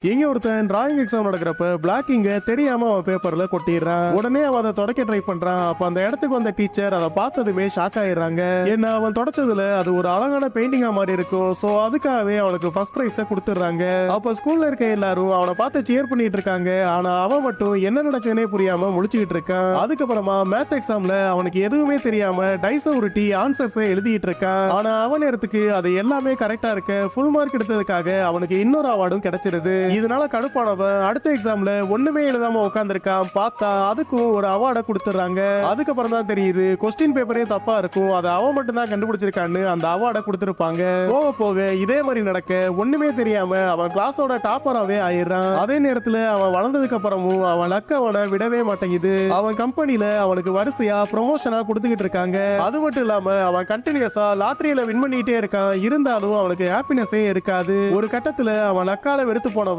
இங்க ஒருத்தன் drawing exam நடக்கிறப்ப பிளாக் இங்க தெரியாம அவன் பேப்பர்ல கொட்டிடுறான். உடனே அவன் அதை தொடக்க ட்ரை பண்றான். அப்ப அந்த இடத்துக்கு வந்த டீச்சர் அதை பார்த்ததுமே ஷாக் ஆயிடுறாங்க. என்ன அவன் தொடச்சதுல அது ஒரு அழகான பெயிண்டிங்கா மாதிரி இருக்கும். சோ அதுக்காகவே அவனுக்கு ஃபர்ஸ்ட் பிரைஸ் கொடுத்துறாங்க. அப்ப ஸ்கூல்ல இருக்க எல்லாரும் அவனை பார்த்து சியர் பண்ணிட்டு இருக்காங்க. ஆனா அவன் மட்டும் என்ன நடக்குதுன்னே புரியாம முழிச்சுக்கிட்டு இருக்கான். அதுக்கப்புறமா மேத் எக்ஸாம்ல அவனுக்கு எதுவுமே தெரியாம டைஸ உருட்டி ஆன்சர்ஸ் எழுதிட்டு இருக்கான். ஆனா அவன் நேரத்துக்கு அது எல்லாமே கரெக்டா இருக்க ஃபுல் மார்க் எடுத்ததுக்காக அவனுக்கு இன்னொரு அவார்டும் கிடைச்சிருது. இதனால கடுப்பானவன் அடுத்த எக்ஸாம்ல ஒண்ணுமே எழுதாம உட்கார்ந்திருக்கான். பார்த்தா அதுக்கும் ஒரு அவார்டை கொடுத்துறாங்க. அதுக்கப்புறம் தான் தெரியுது கொஸ்டின் பேப்பரே தப்பா இருக்கும். அதை அவன் மட்டும் தான் கண்டுபிடிச்சிருக்கான்னு அந்த அவார்டை கொடுத்திருப்பாங்க. போக போக இதே மாதிரி நடக்க ஒண்ணுமே தெரியாம அவன் கிளாஸோட டாப்பராவே ஆயிடுறான். அதே நேரத்துல அவன் வளர்ந்ததுக்கு அப்புறமும் அவன் லக் அவனை விடவே மாட்டேங்குது. அவன் கம்பெனில அவனுக்கு வரிசையா ப்ரொமோஷனா கொடுத்துக்கிட்டு இருக்காங்க. அது மட்டும் இல்லாம அவன் கண்டினியூஸா லாட்டரியில வின் பண்ணிட்டே இருக்கான். இருந்தாலும் அவனுக்கு ஹாப்பினஸே இருக்காது. ஒரு கட்டத்துல அவன் லக்கால வெறுத்து போனவன்